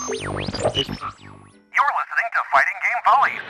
listening to Fighting Game Follies.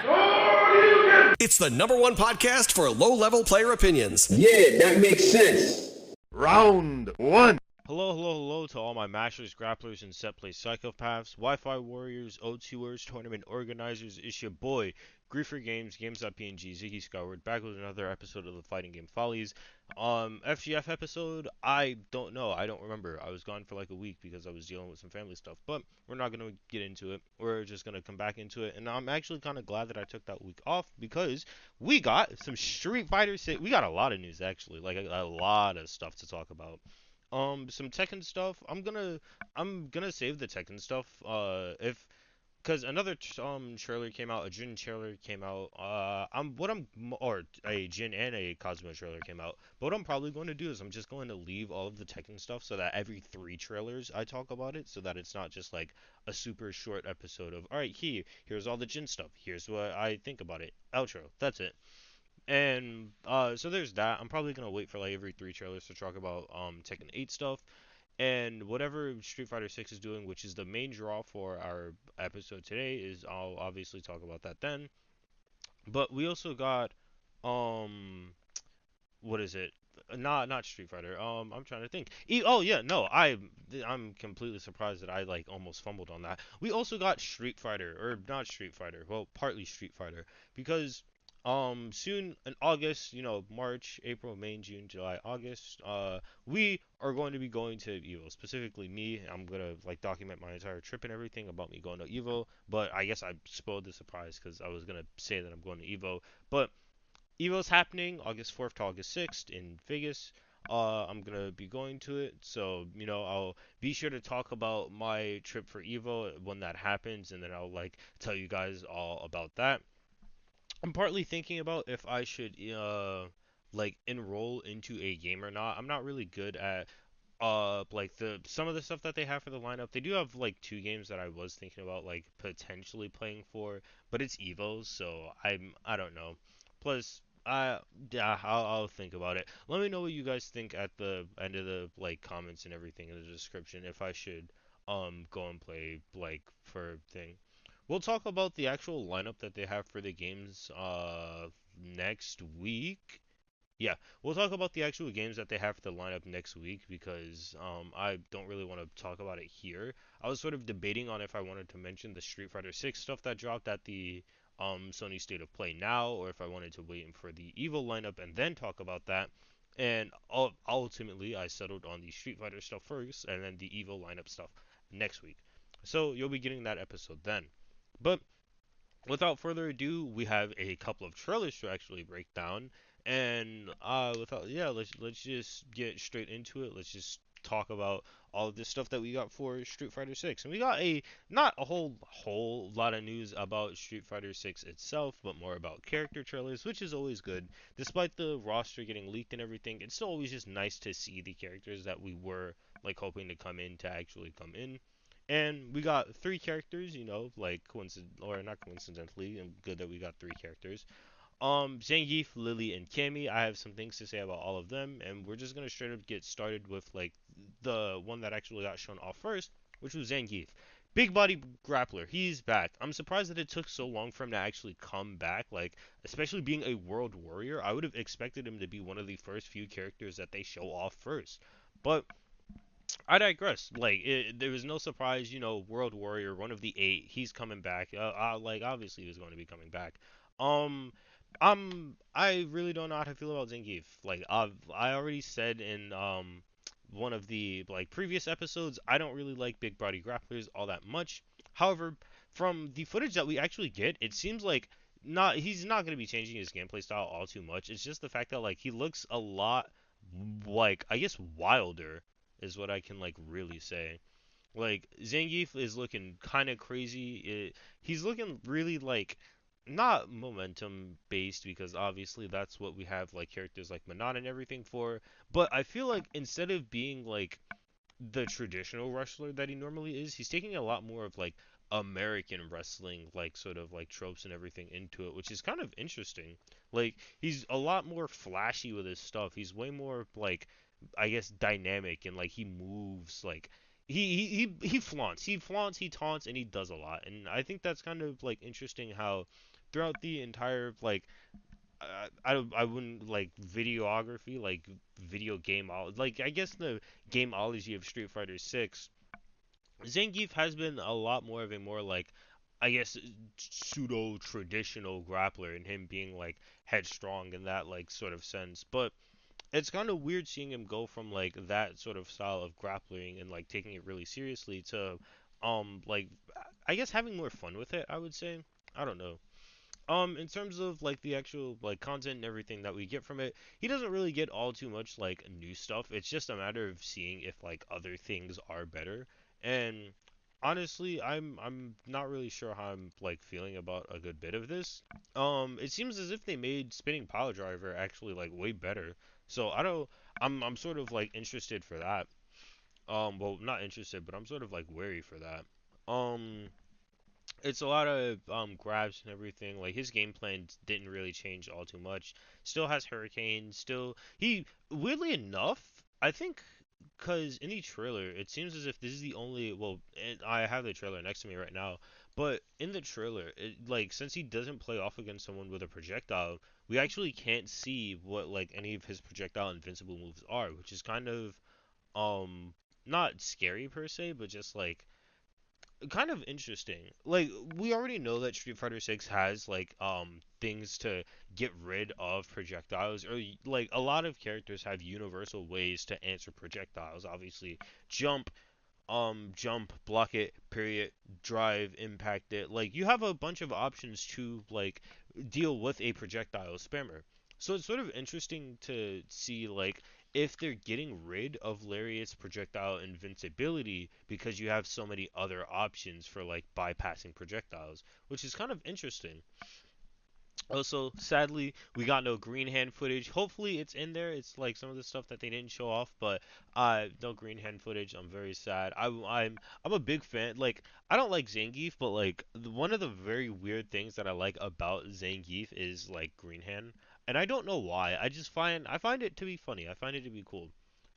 It's the #1 podcast for low-level player opinions. Yeah, that makes sense. Round 1. Hello to all my masters, grapplers, and set play psychopaths, Wi-Fi warriors, O2ers, tournament organizers. It's your boy, Griefer Games, Games.png, Ziggy Skyward, back with another episode of the Fighting Game Follies. FGF episode, I don't know, I don't remember. I was gone for like a week because I was dealing with some family stuff, but we're not going to get into it. We're just going to come back into it, and I'm actually kind of glad that I took that week off because we got some Street Fighter 6. We got a lot of news, actually, like a lot of stuff to talk about. Some Tekken stuff. I'm gonna save the Tekken stuff. Cause another trailer came out, a Jin trailer came out. Or a Jin and a Cosmo trailer came out. But what I'm probably going to do is I'm just going to leave all of the Tekken stuff so that every 3 trailers I talk about it, so that it's not just like a super short episode of, all right, here's all the Jin stuff. Here's what I think about it. Outro. That's it. And so there's that. I'm probably gonna wait for like every 3 trailers to talk about Tekken 8 stuff, and whatever Street Fighter 6 is doing, which is the main draw for our episode today, is I'll obviously talk about that then. But we also got what is it? Not Street Fighter. I'm trying to think. Oh yeah, no, I'm completely surprised that I like almost fumbled on that. We also got Street Fighter, or not Street Fighter. Well, partly Street Fighter, because soon in August, March, April, May, June, July, August, we are going to be going to Evo. Specifically me. I'm gonna like document my entire trip and everything about me going to Evo. But I guess I spoiled the surprise because I was gonna say that I'm going to Evo. But Evo's happening August 4th to August 6th in Vegas. I'm gonna be going to it, so I'll be sure to talk about my trip for Evo when that happens, and then I'll like tell you guys all about that. I'm partly thinking about if I should like enroll into a game or not. I'm not really good at like the some of the stuff that they have for the lineup. They do have like 2 games that I was thinking about like potentially playing for, but it's Evos, so I don't know. Plus yeah, I'll think about it. Let me know what you guys think at the end of the like comments and everything in the description if I should go and play like for thing. We'll talk about the actual lineup that they have for the games next week. Yeah, we'll talk about the actual games that they have for the lineup next week because I don't really want to talk about it here. I was sort of debating on if I wanted to mention the Street Fighter 6 stuff that dropped at the Sony State of Play now, or if I wanted to wait for the Evo lineup and then talk about that. And ultimately, I settled on the Street Fighter stuff first, and then the Evo lineup stuff next week. So you'll be getting that episode then. But without further ado, we have a couple of trailers to actually break down, and let's just get straight into it. Let's just talk about all of this stuff that we got for Street Fighter 6. And we got not a whole lot of news about Street Fighter 6 itself, but more about character trailers, which is always good. Despite the roster getting leaked and everything, it's still always just nice to see the characters that we were like hoping to come in to actually come in. And we got 3 characters, like not coincidentally, and good that we got 3 characters. Zangief, Lily, and Cammy. I have some things to say about all of them, and we're just gonna straight up get started with like the one that actually got shown off first, which was Zangief. Big body grappler, he's back. I'm surprised that it took so long for him to actually come back, like, especially being a world warrior. I would have expected him to be one of the first few characters that they show off first. But I digress. Like, there was no surprise, World Warrior, one of the 8, he's coming back. Like, obviously he was going to be coming back. Um, I really don't know how to feel about Zangief. Like, I already said in one of the like previous episodes, I don't really like big body grapplers all that much. However, from the footage that we actually get, it seems like he's not going to be changing his gameplay style all too much. It's just the fact that like he looks a lot like, I guess, wilder is what I can like really say. Like, Zangief is looking kind of crazy. He's looking really like not momentum based, because obviously that's what we have like characters like Manon and everything for. But I feel like instead of being like the traditional wrestler that he normally is, he's taking a lot more of like American wrestling, like sort of like tropes and everything into it, which is kind of interesting. Like, he's a lot more flashy with his stuff. He's way more like, I guess, dynamic, and like he moves like He flaunts, he taunts, and he does a lot, and I think that's kind of like interesting how throughout the entire like I wouldn't like videography like video game like I guess the gameology of Street Fighter 6, Zangief has been a lot more of a more like I guess pseudo traditional grappler, and him being like headstrong in that like sort of sense, but it's kind of weird seeing him go from like that sort of style of grappling and like taking it really seriously to like I guess having more fun with it, I would say. I don't know. In terms of like the actual like content and everything that we get from it, he doesn't really get all too much like new stuff. It's just a matter of seeing if like other things are better. And honestly, I'm not really sure how I'm like feeling about a good bit of this. It seems as if they made Spinning Pile Driver actually like way better. So I don't I'm sort of like interested for that. Well, not interested, but I'm sort of like wary for that. Um it's a lot of grabs and everything. Like his game plan didn't really change all too much. Still has Hurricane. Still, he weirdly enough, I think, because in the trailer, it seems as if this is the only. Well, and I have the trailer next to me right now. But in the trailer, like since he doesn't play off against someone with a projectile, we actually can't see what like any of his projectile invincible moves are, which is kind of um not scary per se, but just like kind of interesting. Like we already know that Street Fighter 6 has like things to get rid of projectiles, or like a lot of characters have universal ways to answer projectiles. Obviously, jump, jump, block it, period, drive, impact it. Like you have a bunch of options to like deal with a projectile spammer. So it's sort of interesting to see like if they're getting rid of Lariat's projectile invincibility because you have so many other options for like bypassing projectiles, which is kind of interesting. Also, sadly, we got no green hand footage. Hopefully, it's in there. It's like some of the stuff that they didn't show off, but no green hand footage. I'm very sad. I'm a big fan. Like, I don't like Zangief, but like one of the very weird things that I like about Zangief is like green hand, and I don't know why. I find it to be funny. I find it to be cool.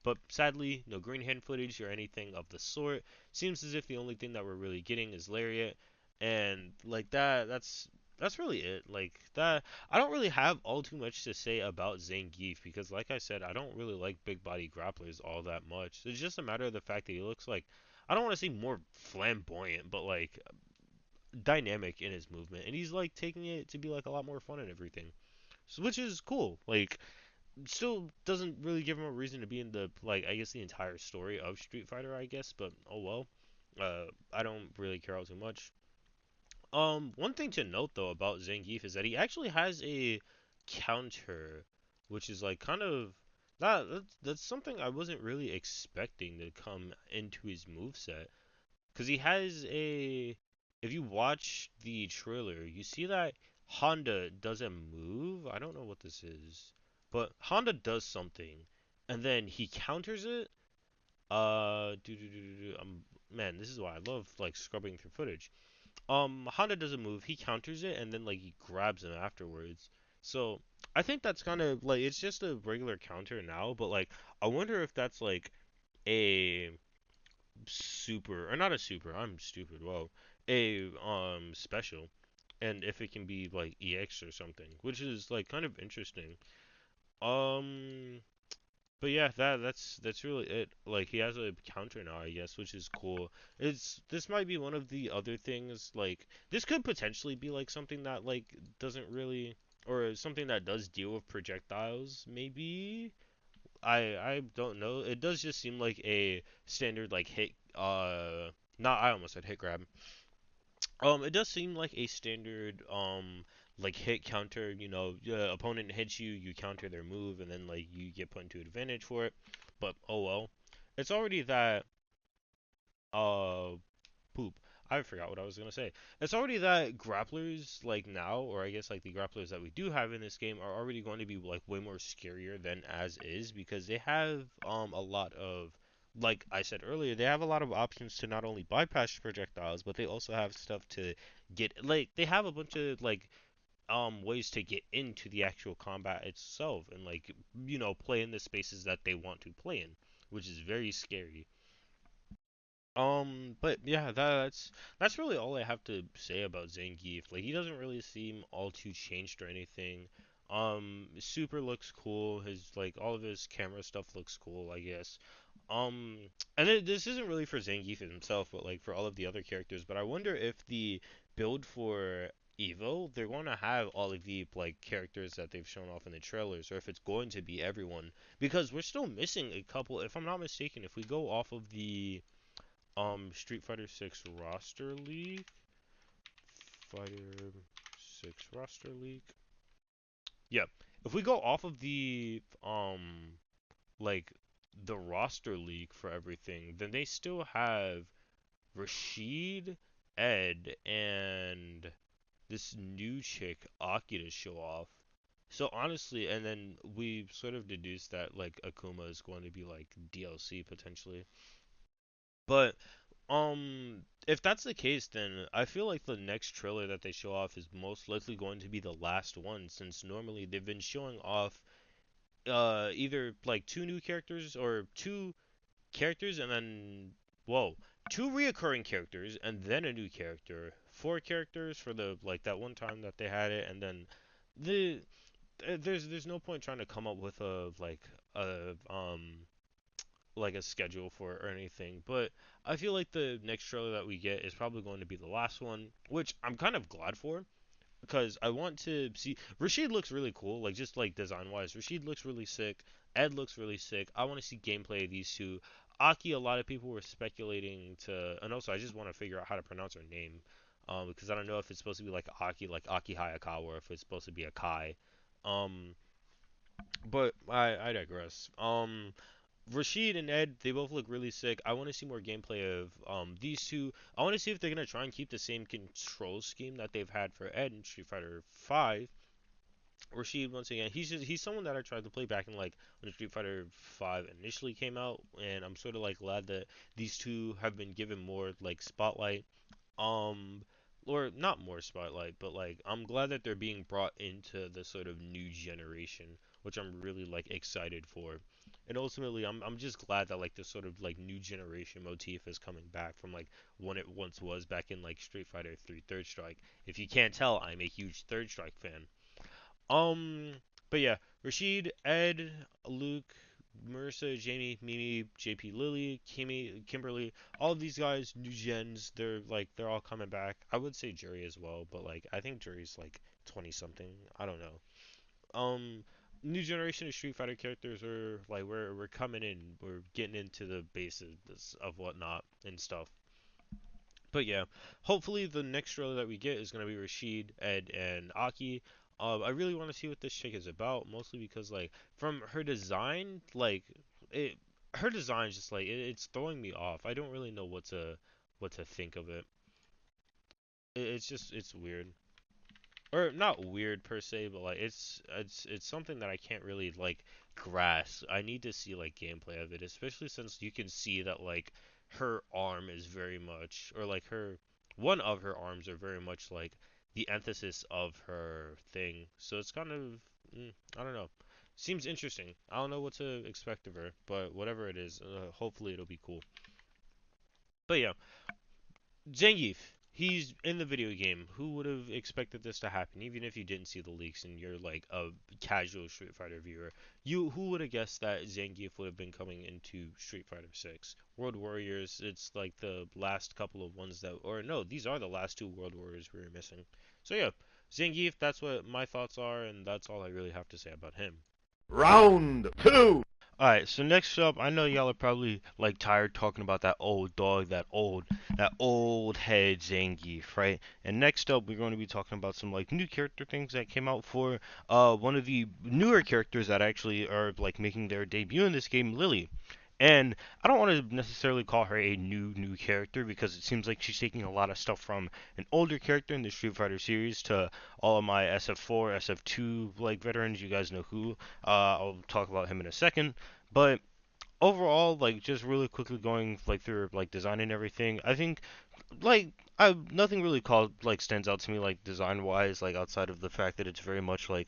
But sadly, no green hand footage or anything of the sort. Seems as if the only thing that we're really getting is Lariat, and like that's really it. Like that, I don't really have all too much to say about Zangief because, like I said, I don't really like big body grapplers all that much. It's just a matter of the fact that he looks like, I don't want to say more flamboyant, but like dynamic in his movement, and he's like taking it to be like a lot more fun and everything, so, which is cool. Like, still doesn't really give him a reason to be in the like I guess the entire story of Street Fighter, I guess, but oh well. I don't really care all too much. One thing to note though about Zangief is that he actually has a counter, which is like kind of that's something I wasn't really expecting to come into his moveset. Because he has a, if you watch the trailer, you see that Honda does a move. I don't know what this is, but Honda does something, and then he counters it. Man, this is why I love like scrubbing through footage. Honda does a move, he counters it, and then like he grabs him afterwards. So I think that's kind of like it's just a regular counter now, but like I wonder if that's like a super or not a super. I'm stupid. Whoa, a special, and if it can be like EX or something, which is like kind of interesting. Um, but yeah, that's really it. Like he has a counter now, I guess, which is cool. This might be one of the other things. Like this could potentially be like something that like doesn't really, or something that does deal with projectiles. Maybe I don't know. It does just seem like a standard like hit. Not I almost said hit grab. It does seem like a standard like hit counter. You know, the opponent hits you, you counter their move, and then like you get put into advantage for it. But oh well, it's already that uh poop. I forgot what I was gonna say. It's already that grapplers like now, or I guess like the grapplers that we do have in this game are already going to be like way more scarier than as is because they have a lot of, like I said earlier, they have a lot of options to not only bypass projectiles, but they also have stuff to get like they have a bunch of like ways to get into the actual combat itself and like play in the spaces that they want to play in, which is very scary. But yeah, that's really all I have to say about Zangief. Like he doesn't really seem all too changed or anything. Super looks cool. His like all of his camera stuff looks cool, I guess. Um, and this isn't really for Zangief himself, but like for all of the other characters. But I wonder if the build for Evo, they're going to have all of the like characters that they've shown off in the trailers, or if it's going to be everyone, because we're still missing a couple. If I'm not mistaken, if we go off of the Street Fighter 6 roster league, Fighter 6 roster league. Yeah, if we go off of the like the roster league for everything, then they still have Rashid, Ed, and this new chick Aki to show off. So honestly, and then we sort of deduced that like Akuma is going to be like DLC potentially. But if that's the case, then I feel like the next trailer that they show off is most likely going to be the last one, since normally they've been showing off either like two new characters or two characters and then whoa, two reoccurring characters and then a new character, four characters for the like that one time that they had it, and then the there's no point trying to come up with a like a schedule for it or anything, but I feel like the next trailer that we get is probably going to be the last one, which I'm kind of glad for because I want to see. Rashid looks really cool, like just like design wise. Rashid looks really sick. Ed looks really sick. I want to see gameplay of these two. Aki, a lot of people were speculating to, and also I just want to figure out how to pronounce her name, because I don't know if it's supposed to be like Aki Hayakawa, or if it's supposed to be a Kai. Um, but I digress. Rashid and Ed, they both look really sick. I want to see more gameplay of these two. I want to see if they're gonna try and keep the same control scheme that they've had for Ed in Street Fighter 5. Rashid, once again, he's someone that I tried to play back in like when Street Fighter 5 initially came out, and I'm sort of like glad that these two have been given more like spotlight, um or not more spotlight, but like I'm glad that they're being brought into the sort of new generation, which I'm really like excited for. And ultimately I'm just glad that like this sort of like new generation motif is coming back from like when it once was back in like Street Fighter 3 Third Strike. If you can't tell, I'm a huge Third Strike fan. um, but yeah, Rashid, Ed, Luke, Marissa, Jamie, Mimi, JP, Lily, Kimberly, all of these guys, new gens, they're all coming back. I would say Jury as well, but like I think Jury's like 20 something. I don't know. New generation of Street Fighter characters are like we're coming in, we're getting into the bases of whatnot and stuff. But yeah, hopefully the next trailer that we get is gonna be Rashid, Ed, and Aki. I really want to see what this chick is about, mostly because like from her design, like it, her design is just like it's throwing me off. I don't really know what to think of it. It's just it's weird, or not weird per se, but like it's something that I can't really like grasp. I need to see like gameplay of it, especially since you can see that like her arm is very much, or like her one of her arms are very much like the emphasis of her thing. So it's kind of I don't know. Seems interesting. I don't know what to expect of her, but whatever it is, hopefully it'll be cool. But yeah, Zangief, he's in the video game. Who would have expected this to happen? Even if you didn't see the leaks and you're like a casual Street Fighter viewer, who would have guessed that Zangief would have been coming into Street Fighter 6? World Warriors, it's like the last couple of ones that, or no, these are the last two World Warriors we were missing. So yeah, Zangief, that's what my thoughts are, and that's all I really have to say about him. Round two. Alright, so next up, I know y'all are probably like tired talking about that old dog, that old head Zangief, right? And next up, we're going to be talking about some like new character things that came out for one of the newer characters that actually are like making their debut in this game, Lily. And I don't want to necessarily call her a new character because it seems like she's taking a lot of stuff from an older character in the Street Fighter series to all of my SF4, SF2 like veterans. You guys know who. I'll talk about him in a second. But overall, like just really quickly going like through like design and everything, I think like I nothing really called like stands out to me like design wise, like outside of the fact that it's very much like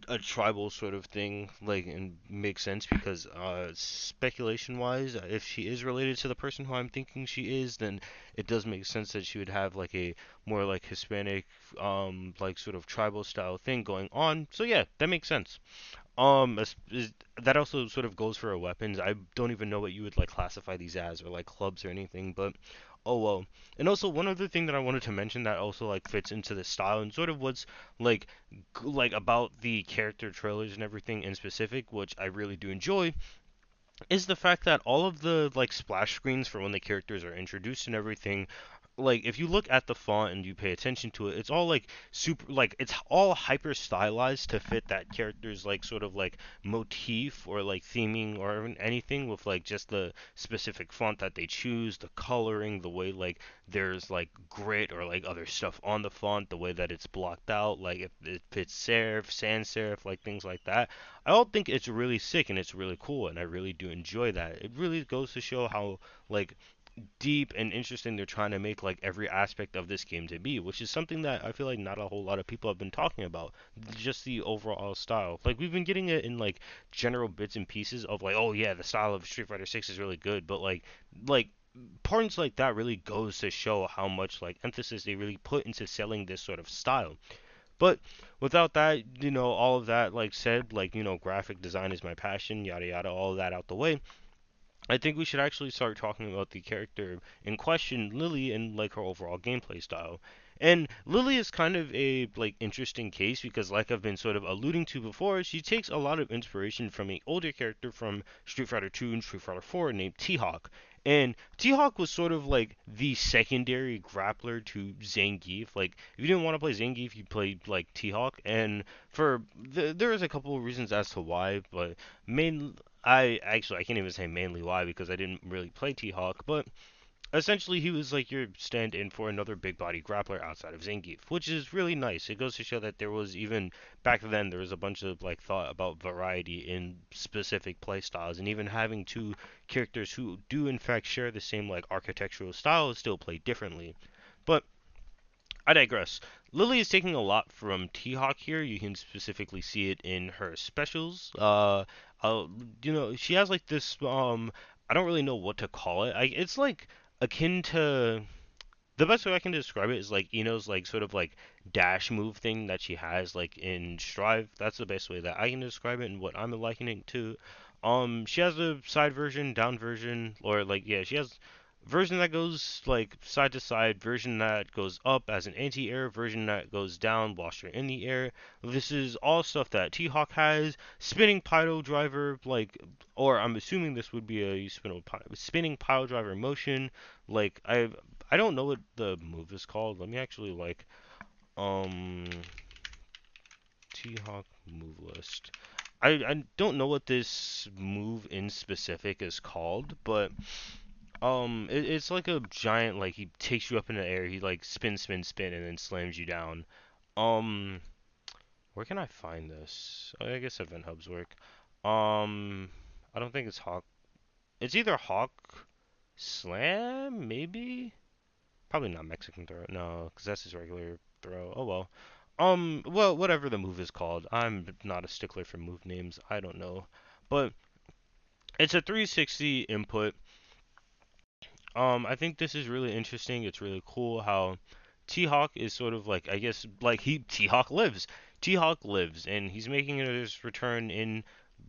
a tribal sort of thing, like, and makes sense because speculation wise, if she is related to the person who I'm thinking she is, then it does make sense that she would have like a more like Hispanic, like sort of tribal style thing going on. So yeah, that makes sense. That also sort of goes for our weapons. I don't even know what you would like classify these as, or like clubs or anything, but oh well. And also one other thing that I wanted to mention that also like fits into the style and sort of what's like like about the character trailers and everything in specific, which I really do enjoy, is the fact that all of the like splash screens for when the characters are introduced and everything, like if you look at the font and you pay attention to it, it's all like super, like it's all hyper stylized to fit that character's like sort of like motif or like theming or even anything, with like just the specific font that they choose, the coloring, the way like there's like grit or like other stuff on the font, the way that it's blocked out, like if it fits serif, sans serif, like things like that. I all think it's really sick and it's really cool, and I really do enjoy that. It really goes to show how like deep and interesting they're trying to make like every aspect of this game to be, which is something that I feel like not a whole lot of people have been talking about. Just the overall style. Like we've been getting it in like general bits and pieces of like, oh yeah, the style of Street Fighter 6 is really good, but like parts like that really goes to show how much like emphasis they really put into selling this sort of style. But without that, all of that like said, like, graphic design is my passion, yada yada, all of that out the way. I think we should actually start talking about the character in question, Lily, and like her overall gameplay style. And Lily is kind of a like interesting case because, like I've been sort of alluding to before, she takes a lot of inspiration from an older character from Street Fighter 2 and Street Fighter 4 named T-Hawk. And T-Hawk was sort of like the secondary grappler to Zangief. Like if you didn't want to play Zangief, you played like T-Hawk. And there is a couple of reasons as to why, but main I can't even say mainly why because I didn't really play T-Hawk, but essentially he was like your stand-in for another big body grappler outside of Zangief, which is really nice. It goes to show that there was, even back then, there was a bunch of like thought about variety in specific play styles, and even having two characters who do in fact share the same like architectural style still play differently. But I digress. Lily is taking a lot from T-Hawk here. You can specifically see it in her specials. Uh, she has like this I don't really know what to call it. It's like akin to, the best way I can describe it is like Ino's like sort of like dash move thing that she has like in Strive. That's the best way that I can describe it and what I'm likening it to. She has a side version, down version, or like yeah, she has version that goes like side to side, version that goes up as an anti-air, version that goes down whilst you're in the air. This is all stuff that T-Hawk has. Spinning pile driver, like, or I'm assuming this would be a spinning pile driver motion. Like I don't know what the move is called. Let me actually like um T-Hawk move list. I don't know what this move in specific is called, but it's like a giant, like he takes you up in the air, he like spin spin spin and then slams you down. Um where can I find this? Oh, I guess event hubs work. Um I don't think it's Hawk. It's either Hawk Slam, maybe? Probably not Mexican throw. No, because that's his regular throw. Oh well. Well, whatever the move is called. I'm not a stickler for move names. I don't know. But it's a 360 input. I think this is really interesting. It's really cool how T-Hawk is sort of like, I guess, like T-Hawk lives. T-Hawk lives, and he's making his return in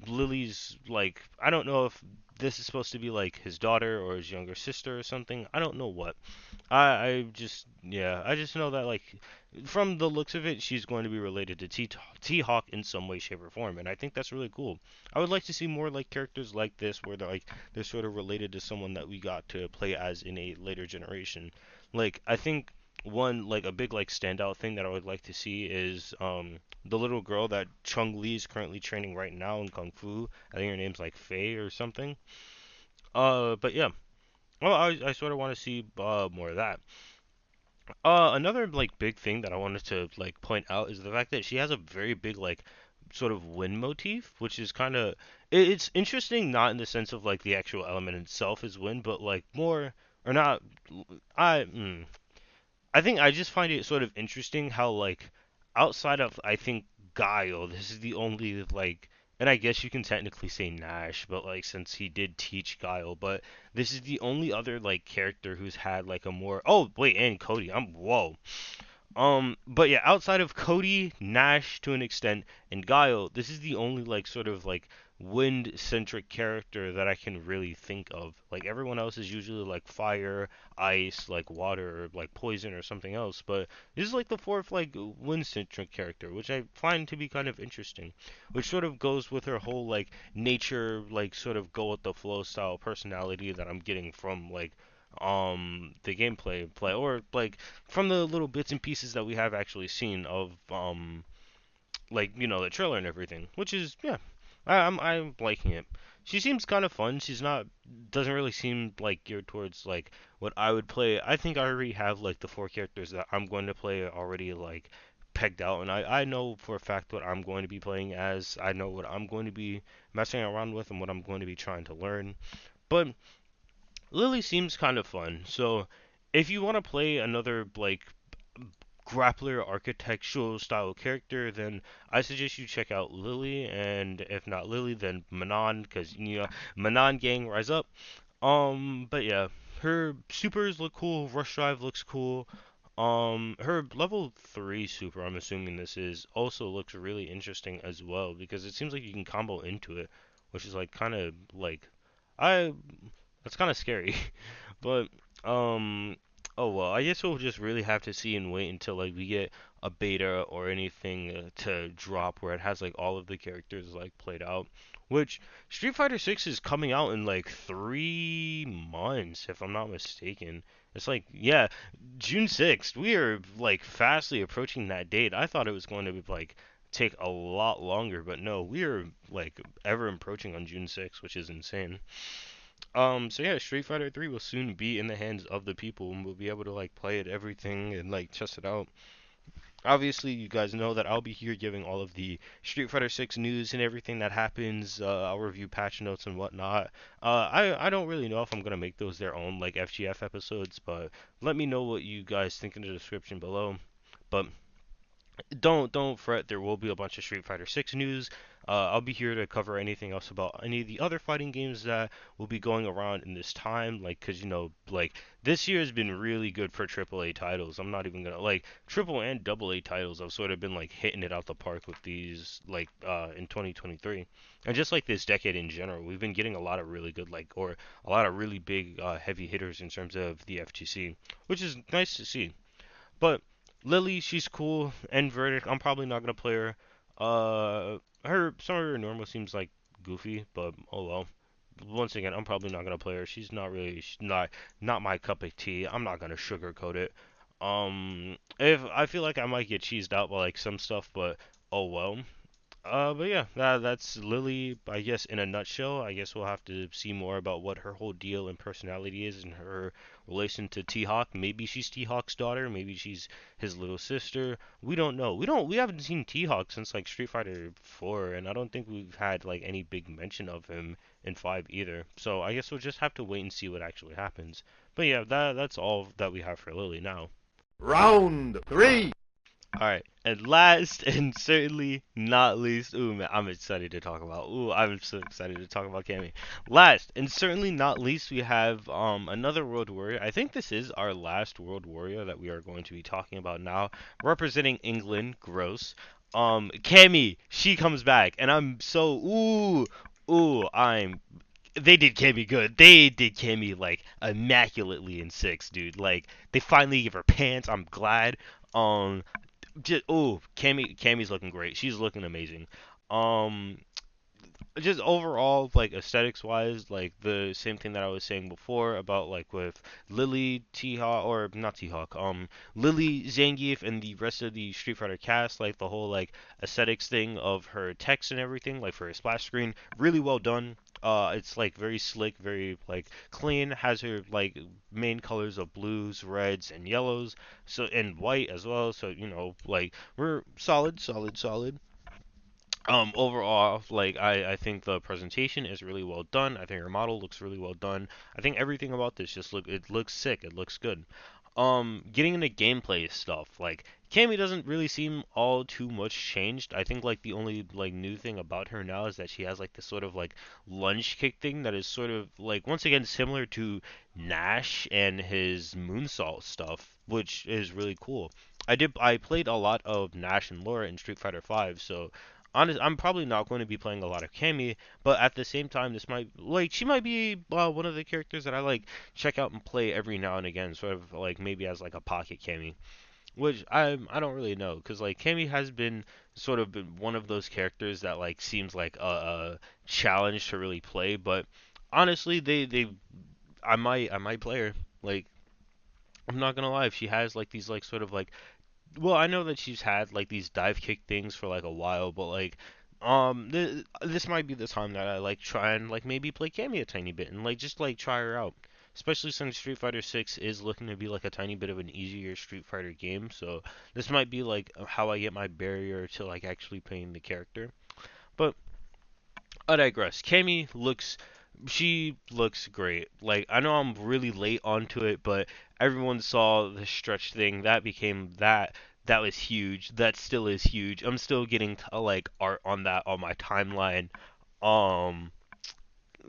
Lily's, like, I don't know if this is supposed to be like his daughter or his younger sister or something. I don't know what. I just, yeah, I just know that, like, from the looks of it, she's going to be related to T-Hawk in some way, shape, or form, and I think that's really cool. I would like to see more like characters like this, where they're sort of related to someone that we got to play as in a later generation. Like, I think one like a big like standout thing that I would like to see is the little girl that Chung Li is currently training right now in Kung Fu. I think her name's like Faye or something. But yeah. Well, I sort of want to see more of that. Another like big thing that I wanted to like point out is the fact that she has a very big like sort of wind motif, which is kind of, it's interesting, not in the sense of like the actual element itself is wind, but like more or not. I I think I just find it sort of interesting how like outside of, I think, Guile. This is the only like, and I guess you can technically say Nash, but like since he did teach Guile, but this is the only other like character who's had like a more. Oh wait, and Cody. I'm whoa. But yeah, outside of Cody, Nash to an extent, and Guile, this is the only like sort of like wind-centric character that I can really think of. Like everyone else is usually like fire, ice, like water, or like poison or something else. But this is like the fourth like wind-centric character, which I find to be kind of interesting, which sort of goes with her whole like nature, like sort of go with the flow style personality that I'm getting from like the gameplay play or like from the little bits and pieces that we have actually seen of like the trailer and everything, which is yeah, I'm liking it. She seems kind of fun. She's not doesn't really seem like geared towards like what I would play. I think I already have like the four characters that I'm going to play already like pegged out, and I know for a fact what I'm going to be playing as. I know what I'm going to be messing around with and what I'm going to be trying to learn. But Lily seems kind of fun. So if you want to play another like grappler architectural style character, then I suggest you check out Lily, and if not Lily, then Manon, because Manon gang rise up. But yeah, her supers look cool. Rush drive looks cool. Her level 3 super, I'm assuming this is, also looks really interesting as well because it seems like you can combo into it, which is like kind of like I that's kind of scary. But um, oh well, I guess we'll just really have to see and wait until like we get a beta or anything to drop where it has like all of the characters like played out. Which Street Fighter 6 is coming out in like 3 months, if I'm not mistaken. It's like yeah, June 6th. We are like fastly approaching that date. I thought it was going to be like take a lot longer, but no, we are like ever approaching on June 6th, which is insane. So yeah, Street Fighter 3 will soon be in the hands of the people, and we'll be able to like play it, everything, and like test it out. Obviously, you guys know that I'll be here giving all of the Street Fighter 6 news and everything that happens. I'll review patch notes and whatnot. I don't really know if I'm gonna make those their own like FGF episodes, but let me know what you guys think in the description below. But don't fret. There will be a bunch of Street Fighter 6 news. I'll be here to cover anything else about any of the other fighting games that will be going around in this time. Like, cause like this year has been really good for AAA titles. I'm not even gonna like triple and double A titles. I've sort of been like hitting it out the park with these like in 2023, and just like this decade in general, we've been getting a lot of really good like or a lot of really big heavy hitters in terms of the FGC, which is nice to see. But Lily, she's cool. End verdict. I'm probably not gonna play her. Her some of her normal seems like goofy, but oh well. Once again, I'm probably not gonna play her. She's not my cup of tea. I'm not gonna sugarcoat it. If I feel like I might get cheesed out by like some stuff, but oh well. But yeah, that's Lily, I guess, in a nutshell. I guess we'll have to see more about what her whole deal and personality is and her relation to T-Hawk. Maybe she's T-Hawk's daughter, maybe she's his little sister. We don't know. We haven't seen T-Hawk since like Street Fighter 4, and I don't think we've had like any big mention of him in 5 either. So I guess we'll just have to wait and see what actually happens. But yeah, that's all that we have for Lily now. Round 3. Alright, and last and certainly not least, ooh man, I'm excited to talk about. Ooh, I'm so excited to talk about Cammy. Last and certainly not least, we have another World Warrior. I think this is our last World Warrior that we are going to be talking about now, representing England. Gross. Cammy, she comes back, and I'm so I'm they did Cammy good. They did Cammy like immaculately in 6, dude. Like they finally give her pants. I'm glad. Um, just Cammy's looking great. She's looking amazing. Um, just overall, like aesthetics wise, like the same thing that I was saying before about like with Lily T-Hawk or not T-Hawk, Lily Zangief and the rest of the Street Fighter cast, like the whole like aesthetics thing of her text and everything, like for her splash screen, really well done. It's like very slick, very like clean. Has her like main colors of blues, reds, and yellows, so and white as well. So like we're solid, solid, solid. Overall, like I think the presentation is really well done. I think her model looks really well done. I think everything about this just it looks sick. It looks good. getting into gameplay stuff, like Cammy doesn't really seem all too much changed. I think like the only like new thing about her now is that she has like this sort of like lunge kick thing that is sort of like once again similar to Nash and his moonsault stuff, which is really cool. I played a lot of Nash and Laura in Street Fighter 5, so I'm probably not going to be playing a lot of Cammy, but at the same time, this might like she might be one of the characters that I like check out and play every now and again, sort of like maybe as like a pocket Cammy, which I don't really know, because like Cammy has been sort of been one of those characters that like seems like a challenge to really play, but honestly, they I might play her. Like I'm not gonna lie, if she has like these like sort of like well, I know that she's had like these dive kick things for like a while, but like this might be the time that I like try and like maybe play Cammy a tiny bit and like just like try her out. Especially since Street Fighter 6 is looking to be like a tiny bit of an easier Street Fighter game, so this might be like how I get my barrier to like actually playing the character. But I digress. She looks great. Like I know I'm really late onto it, but everyone saw the stretch thing. That became that. That was huge. That still is huge. I'm still getting like art on that on my timeline. Um,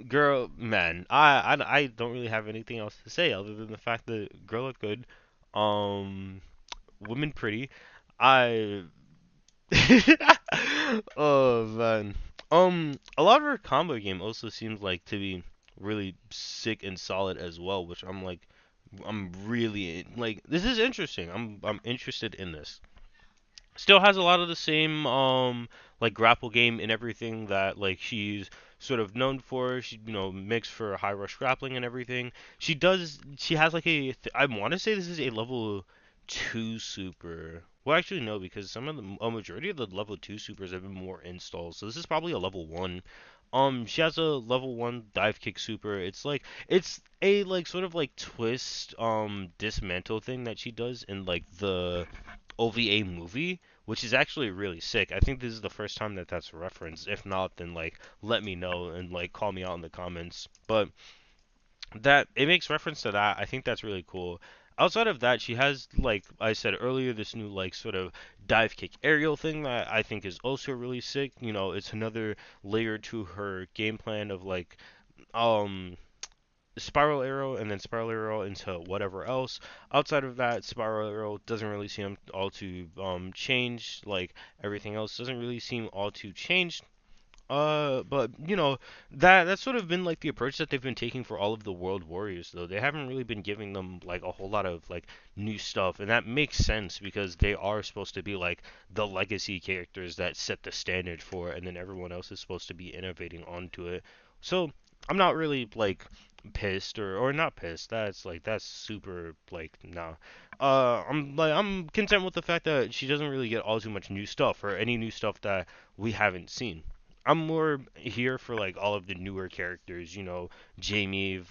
girl, man, I don't really have anything else to say other than the fact that girl looked good. Um, women pretty. I Oh man. A lot of her combo game also seems like to be really sick and solid as well, which I'm like I'm really like this is interesting. I'm interested in this. Still has a lot of the same like grapple game and everything that like she's sort of known for. She mixed for high rush grappling and everything. She has like I want to say this is a level 2 super. Well, actually no, because a majority of the level 2 supers have been more installs. So this is probably a level 1. She has a level 1 dive kick super. It's a like sort of like twist dismantle thing that she does in like the OVA movie, which is actually really sick. I think this is the first time that that's referenced. If not, then like let me know and like call me out in the comments. But that it makes reference to that. I think that's really cool. Outside of that, she has like I said earlier, this new like sort of dive kick aerial thing that I think is also really sick. It's another layer to her game plan of like um spiral arrow and then spiral arrow into whatever else. Outside of that, spiral arrow doesn't really seem all too changed. Like everything else doesn't really seem all too changed. But that's sort of been like the approach that they've been taking for all of the World Warriors, though. They haven't really been giving them like a whole lot of like new stuff, and that makes sense because they are supposed to be like the legacy characters that set the standard for it, and then everyone else is supposed to be innovating onto it. So I'm not really like pissed or not pissed. That's super like nah. I'm content with the fact that she doesn't really get all too much new stuff or any new stuff that we haven't seen. I'm more here for like all of the newer characters, Jamie,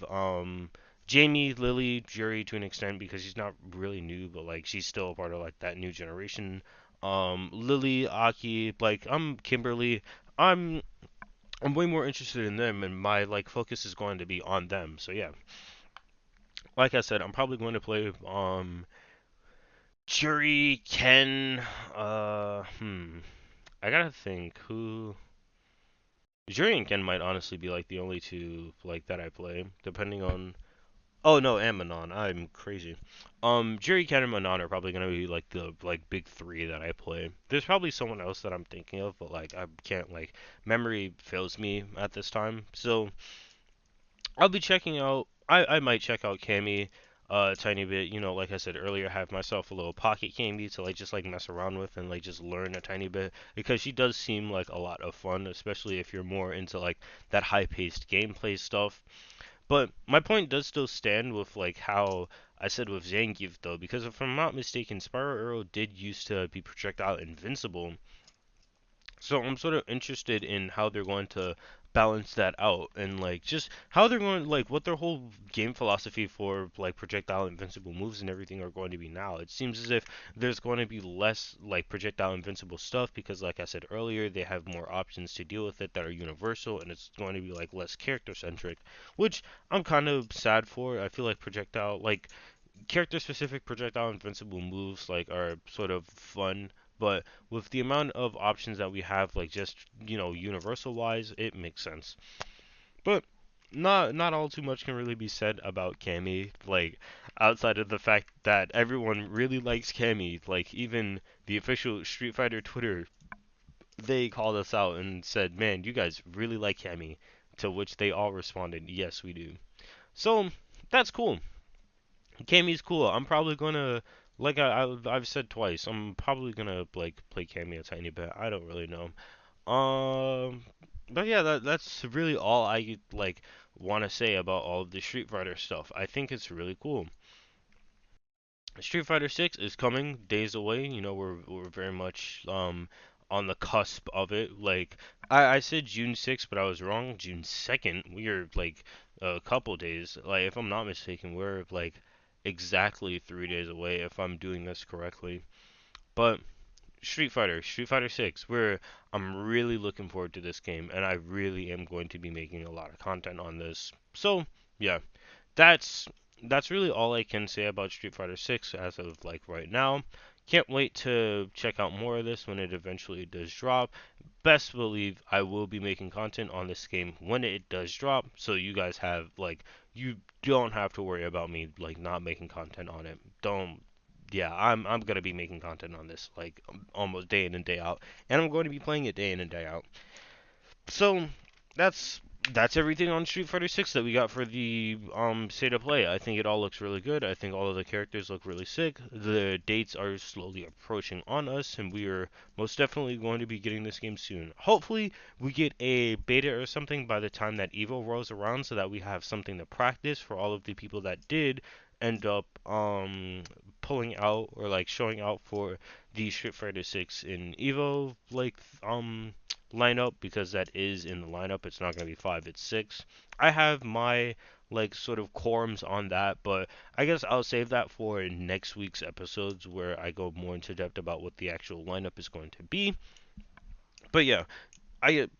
Jamie, Lily, Jury to an extent because she's not really new, but like she's still a part of like that new generation. Lily, Aki, like I'm Kimberly. I'm I'm way more interested in them, and my like focus is going to be on them. So yeah, like I said, I'm probably going to play Jury, Ken. I gotta think who. Jury and Ken might honestly be like the only two like that I play, depending on. Oh no, and Manon. I'm crazy. Jury, Ken, and Manon are probably gonna be like the like big three that I play. There's probably someone else that I'm thinking of, but like I can't like memory fails me at this time. So I'll be checking out. I might check out Cammy a tiny bit. Like I said earlier, have myself a little pocket Cammy to like just like mess around with and like just learn a tiny bit because she does seem like a lot of fun, especially if you're more into like that high-paced gameplay stuff. But my point does still stand with like how I said with Zangief though, because if I'm not mistaken, Spiral Arrow did used to be projectile invincible, so I'm sort of interested in how they're going to balance that out and like just how they're going like what their whole game philosophy for like projectile invincible moves and everything are going to be now. It seems as if there's going to be less like projectile invincible stuff because like I said earlier, they have more options to deal with it that are universal and it's going to be like less character centric, which I'm kind of sad for. I feel like projectile like character-specific projectile invincible moves like are sort of fun, but with the amount of options that we have, like just universal-wise, it makes sense. But not all too much can really be said about Cammy, like outside of the fact that everyone really likes Cammy. Like even the official Street Fighter Twitter, they called us out and said, "Man, you guys really like Cammy." To which they all responded, "Yes, we do." So that's cool. Cammy's cool. I'm probably gonna, like I've said twice, I'm probably gonna like play Cammy a tiny bit. I don't really know. Um, but yeah, that's really all I like want to say about all of the Street Fighter stuff. I think it's really cool. Street Fighter 6 is coming, days away. We're very much on the cusp of it. Like I said June 6th, but I was wrong. June 2nd. We are like a couple days. Like if I'm not mistaken, we're like exactly 3 days away if I'm doing this correctly. But Street Fighter 6. I'm really looking forward to this game, and I really am going to be making a lot of content on this. So yeah, that's that's really all I can say about Street Fighter 6 as of like right now. Can't wait to check out more of this when it eventually does drop. Best believe I will be making content on this game when it does drop, so you guys have like you don't have to worry about me like not making content on it. Don't Yeah, I'm gonna be making content on this like almost day in and day out, and I'm going to be playing it day in and day out. So that's that's everything on Street Fighter 6 that we got for the state of play. I think it all looks really good. I think all of the characters look really sick. The dates are slowly approaching on us, and we are most definitely going to be getting this game soon. Hopefully, we get a beta or something by the time that Evo rolls around, so that we have something to practice for all of the people that did end up pulling out or like showing out for the Street Fighter 6 in Evo lineup, because that is in the lineup. It's not going to be 5, it's 6. I have my like sort of quorums on that, but I guess I'll save that for next week's episodes where I go more into depth about what the actual lineup is going to be. But yeah,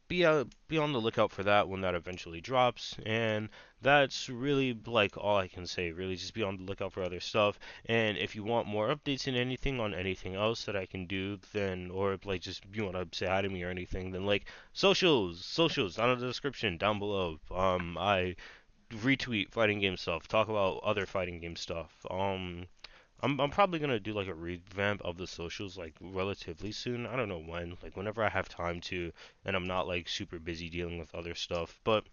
be on the lookout for that when that eventually drops, and that's really like all I can say. Really, just be on the lookout for other stuff. And if you want more updates and anything on anything else that I can do, then or like just you want to say hi to me or anything, then like socials down in the description down below. I retweet fighting game stuff, talk about other fighting game stuff. I'm probably gonna do like a revamp of the socials like relatively soon. I don't know when, like whenever I have time to, and I'm not like super busy dealing with other stuff. But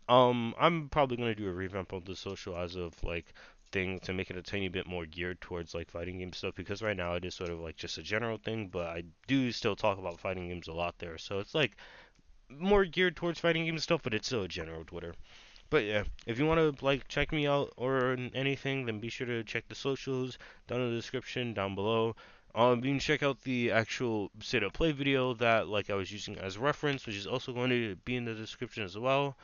I'm probably gonna do a revamp of the social as of like thing to make it a tiny bit more geared towards like fighting game stuff, because right now it is sort of like just a general thing, but I do still talk about fighting games a lot there. So it's like more geared towards fighting game stuff, but it's still a general Twitter. But yeah, if you want to like check me out or anything, then be sure to check the socials down in the description down below. You can check out the actual state of play video that like I was using as reference, which is also going to be in the description as well.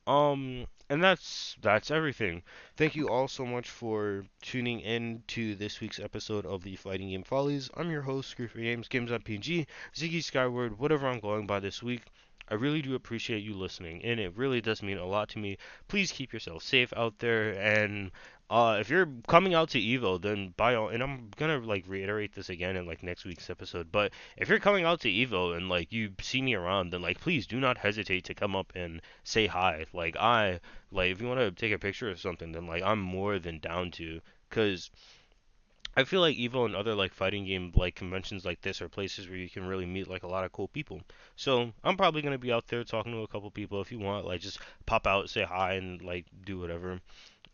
And that's everything. Thank you all so much for tuning in to this week's episode of the Fighting Game Follies. I'm your host, Screw for Games, Games.pg, Ziggy Skyward, whatever I'm going by this week. I really do appreciate you listening, and it really does mean a lot to me. Please keep yourself safe out there, and if you're coming out to Evo, then by all, and I'm gonna like reiterate this again in like next week's episode, but if you're coming out to Evo and like you see me around, then like please do not hesitate to come up and say hi. Like if you want to take a picture or something, then like I'm more than down to, cause I feel like Evo and other like fighting game like conventions like this are places where you can really meet like a lot of cool people. So I'm probably gonna be out there talking to a couple people. If you want, like just pop out, say hi, and like do whatever.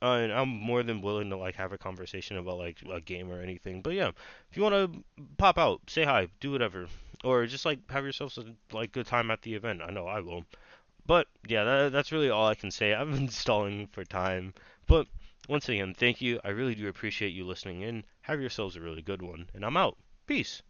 And I'm more than willing to like have a conversation about like a game or anything. But yeah, if you want to pop out, say hi, do whatever, or just like have yourself a like good time at the event. I know I will. But yeah, that's really all I can say. I've been stalling for time, but once again, thank you. I really do appreciate you listening in. Have yourselves a really good one, and I'm out. Peace.